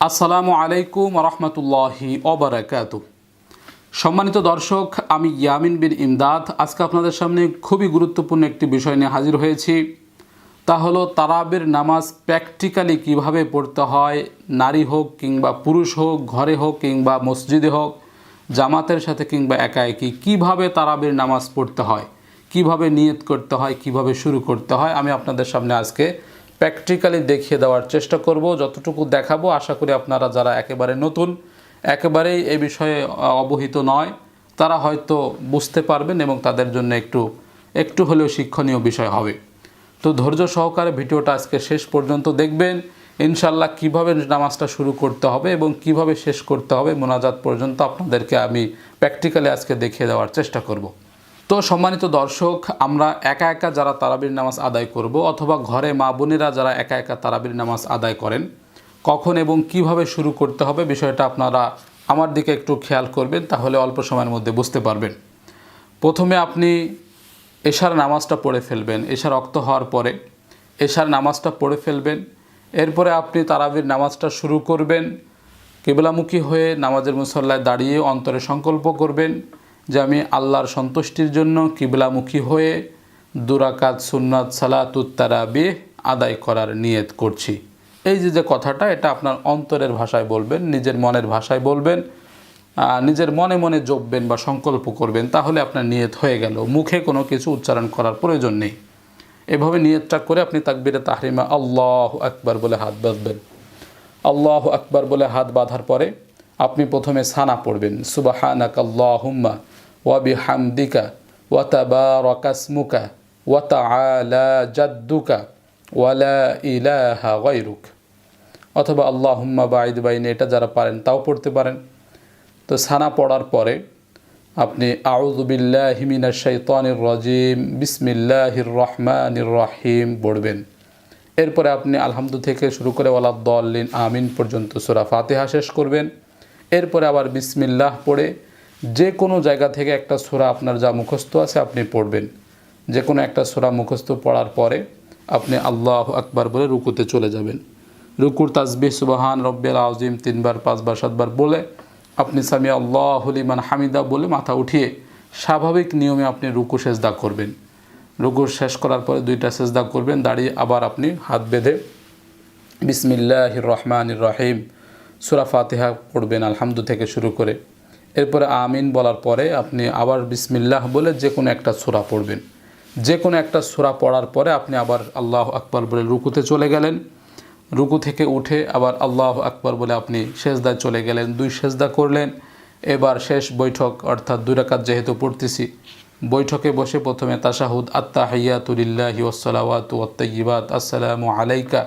আসসালামু আলাইকুম রহমতুল্লাহি ওবারাকাতু। সম্মানিত দর্শক, আমি ইয়ামিন বিন ইমদাদ আজকে আপনাদের সামনে খুবই গুরুত্বপূর্ণ একটি বিষয় নিয়ে হাজির হয়েছি। তা হলো তারাবির নামাজ প্র্যাকটিক্যালি কিভাবে পড়তে হয়। নারী হোক কিংবা পুরুষ হোক, ঘরে হোক কিংবা মসজিদে হোক, জামাতের সাথে কিংবা একা একই, কীভাবে তারাবির নামাজ পড়তে হয়, কিভাবে নিয়ত করতে হয়, কিভাবে শুরু করতে হয়, আমি আপনাদের সামনে আজকে প্র্যাকটিক্যালি দেখিয়ে দেওয়ার চেষ্টা করব। যতটুকু দেখাবো আশা করি আপনারা যারা একেবারে নতুন, একেবারেই এ বিষয়ে অবহিত নয়, তারা হয়তো বুঝতে পারবেন এবং তাদের জন্য একটু হলেও শিক্ষণীয় বিষয় হবে। তো ধৈর্য সহকারে ভিডিওটা আজকে শেষ পর্যন্ত দেখবেন। ইনশাল্লাহ কিভাবে নামাজটা শুরু করতে হবে এবং কিভাবে শেষ করতে হবে মোনাজাত পর্যন্ত আপনাদেরকে আমি প্র্যাকটিক্যালি আজকে দেখিয়ে দেওয়ার চেষ্টা করব। তো সম্মানিত দর্শক, আমরা একা একা যারা তারাবির নামাজ আদায় করব অথবা ঘরে মা বোনেরা যারা একা একা তারাবির নামাজ আদায় করেন, কখন এবং কিভাবে শুরু করতে হবে বিষয়টা আপনারা আমার দিকে একটু খেয়াল করবেন, তাহলে অল্প সময়ের মধ্যে বুঝতে পারবেন। প্রথমে আপনি এশার নামাজটা পড়ে ফেলবেন। এশার ওয়াক্ত হওয়ার পরে এশার নামাজটা পড়ে ফেলবেন। এরপরে আপনি তারাবির নামাজটা শুরু করবেন। কিবলামুখী হয়ে নামাজের মুসল্লায় দাঁড়িয়ে অন্তরে সংকল্প করবেন যে আমি আল্লাহর সন্তুষ্টির জন্য কিবলামুখী হয়ে 2 রাকাত সুন্নাত সালাতুত তারাবিহ আদায় করার নিয়ত করছি। এই যে কথাটা, এটা আপনার অন্তরের ভাষায় বলবেন, নিজের মনের ভাষায় বলবেন, নিজের মনে মনে জপবেন বা সংকল্প করবেন, তাহলে আপনার নিয়ত হয়ে গেল। মুখে কোনো কিছু উচ্চারণ করার প্রয়োজন নেই। এভাবে নিয়তটা করে আপনি তাকবীরে তাহরিমা আল্লাহু আকবার বলে হাত বাঁধবেন। আল্লাহু আকবার বলে হাত বাঁধার পরে আপনি প্রথমে সানা পড়বেন, সুবহানাকাল্লাহুম্মা ওয়া বিহামদিকা ওয়া তাবারাকাসমুকা ওয়া তাআলা জাদ্দুকা ওয়া লা ইলাহা গায়রুক, অথবা আল্লাহুম্মা বাঈদ বাইনি, এটা যারা পারেন তাও পড়তে পারেন। তো সানা পড়ার পরে আপনি আউযু বিল্লাহি মিনাশ শাইতানির রাজিম বিসমিল্লাহির রহমানির রহিম পড়বেন। এরপরে আপনি আলহামদু থেকে শুরু করে ওয়ালাদ-দাল্লিন আমিন পর্যন্ত সূরা ফাতিহা শেষ করবেন। এরপরে আবার বিসমিল্লাহ পড়ে যে কোনো জায়গা থেকে একটা সূরা আপনার যা মুখস্থ আছে আপনি পড়বেন। যে কোনো একটা সূরা মুখস্থ পড়ার পরে আপনি আল্লাহু আকবার বলে রুকুতে চলে যাবেন। রুকুর তাসবিহ সুবহান রব্বিল আযীম 3 বার 5 বার 7 বার বলে আপনি সামি আল্লাহু লিমান হামিদা বলে মাথা উঠিয়ে স্বাভাবিক নিয়মে আপনি রুকু সেজদা করবেন। রুকু শেষ করার পরে 2টা সেজদা করবেন। দাঁড়িয়ে আবার আপনি হাত বেঁধে বিসমিল্লাহির রহমানির রহিম সূরা ফাতিহা পড়বেন আলহামদু থেকে শুরু করে। এরপরে আমিন বলার পরে আপনি আবার বিসমিল্লাহ বলে যে কোনো একটা সূরা পড়বেন। যে কোনো একটা সূরা পড়ার পরে আপনি আবার আল্লাহু আকবার বলে রুকুতে চলে গেলেন। রুকু থেকে উঠে আবার আল্লাহু আকবার বলে আপনি সেজদায় চলে গেলেন, 2 সেজদা করলেন। এবার শেষ বৈঠক, অর্থাৎ 2 রাকাত যেহেতু পড়তেছি, বৈঠকে বসে প্রথমে তাশাহুদ আত্তাহিয়াতু লিল্লাহি ওয়াস সালাওয়াতু ওয়াত তাইয়্যিবাত আসসালামু আলাইকা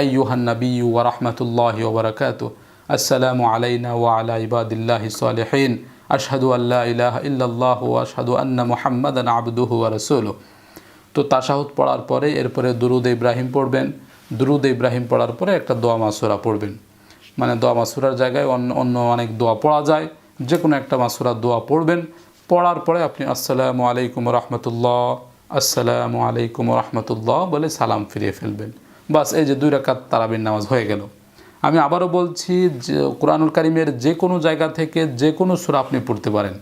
আইয়ুহান নাবিয়্যু ওয়া রাহমাতুল্লাহি ওয়া বারাকাতুহু আসসালামু আলাইনা ওয়া আলা ইবাদিল্লাহিস সালিহিন আশহাদু আল্লা ইলাহা ইল্লাল্লাহু ওয়া আশহাদু আন্না মুহাম্মাদান আবদুহু ওয়া রাসূলুহু। তো তাশাহুদ পড়ার পরে এরপরে দুরুদ ইব্রাহিম পড়বেন। দুরুদ ইব্রাহিম পড়ার পরে একটা দোয়া মাসুরা পড়বেন। মানে দোয়া মাসুরার জায়গায় অন্য অনেক দোয়া পড়া যায়, যে কোনো একটা মাসুরার দোয়া পড়বেন। পড়ার পরে আপনি আসসালামু আলাইকুম রহমতুল্লাহ, আসসালামু আলাইকুম রহমতুল্লাহ বলে সালাম ফিরিয়ে ফেলবেন। বাস, এই যে 2 রাকাত তারাবির নামাজ হয়ে গেল। আমি আবারও বলছি যে কোরআনুল কারীমের যে কোনো জায়গা থেকে যে কোনো সূরা আপনি পড়তে পারেন।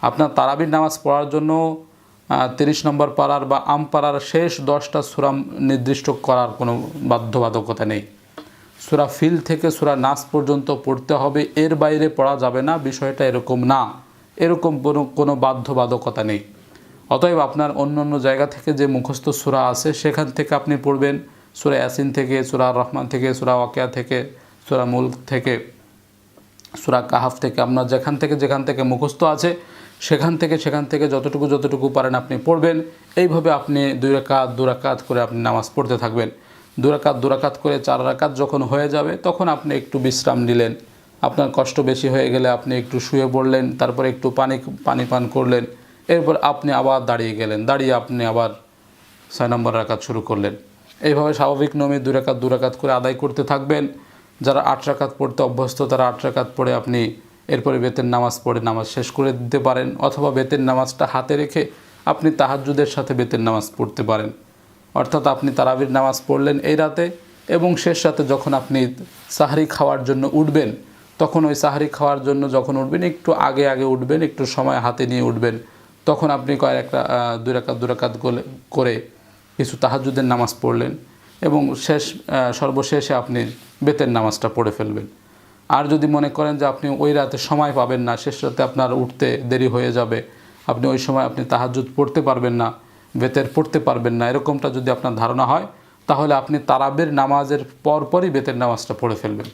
আপনার তারাবির নামাজ পড়ার জন্য 30 নম্বর পারার বা আমপারার শেষ 10টা সূরা নির্দিষ্ট করার কোনো বাধ্যবাধকতা নেই। সূরা ফিল থেকে সূরা নাস পর্যন্ত পড়তে হবে, এর বাইরে পড়া যাবে না, বিষয়টা এরকম না। এরকম কোনো বাধ্যবাধকতা নেই। অতএব আপনার অন্য জায়গা থেকে যে মুখস্থ সূরা আছে সেখান থেকে আপনি পড়বেন। সূরা ইয়াসিন থেকে, সূরা রহমান থেকে, সূরা ওয়াকিয়া থেকে, সূরা মুলক থেকে, সূরা কাহাফ থেকে, আপনার যেখান থেকে মুখস্থ আছে সেখান থেকে যতটুকু পারেন আপনি পড়বেন। এইভাবে আপনি 2 রাকাত করে আপনি নামাজ পড়তে থাকবেন। 2 রাকাত করে 4 রাকাত যখন হয়ে যাবে তখন আপনি একটু বিশ্রাম নিলেন। আপনার কষ্ট বেশি হয়ে গেলে আপনি একটু শুয়ে পড়লেন, তারপরে একটু পানি পান করলেন। এরপর আপনি আবার দাঁড়িয়ে গেলেন, দাঁড়িয়ে আপনি আবার 6 নম্বর রাকাত শুরু করলেন। এইভাবে স্বাভাবিক নিয়মে 2 রাকাত করে আদায় করতে থাকবেন। যারা 8 রাকাত পড়তে অভ্যস্ত তারা 8 রাকাত পড়ে আপনি এরপরে বেতের নামাজ পড়ে নামাজ শেষ করে দিতে পারেন, অথবা বেতের নামাজটা হাতে রেখে আপনি তাহাজ্জুদের সাথে বেতের নামাজ পড়তে পারেন। অর্থাৎ আপনি তারাবির নামাজ পড়লেন এই রাতে, এবং শেষ রাতে যখন আপনি সাহরি খাওয়ার জন্য উঠবেন, তখন ওই সাহরি খাওয়ার জন্য যখন উঠবেন একটু আগে আগে উঠবেন, একটু সময় হাতে নিয়ে উঠবেন। তখন আপনি কয়েকটা দুই রাকাত করে কিছু তাহাজ্জুদের নামাজ পড়লেন এবং সর্বশেষে আপনি বেতের নামাজটা পড়ে ফেলবেন। আর যদি মনে করেন যে আপনি ওই রাতে সময় পাবেন না, শেষ রাতে আপনার উঠতে দেরি হয়ে যাবে, আপনি ওই সময় আপনি তাহাজ্জুদ পড়তে পারবেন না, বেতের পড়তে পারবেন না, এরকমটা যদি আপনার ধারণা হয়, তাহলে আপনি তারাবির নামাজের পরপরই বেতের নামাজটা পড়ে ফেলবেন।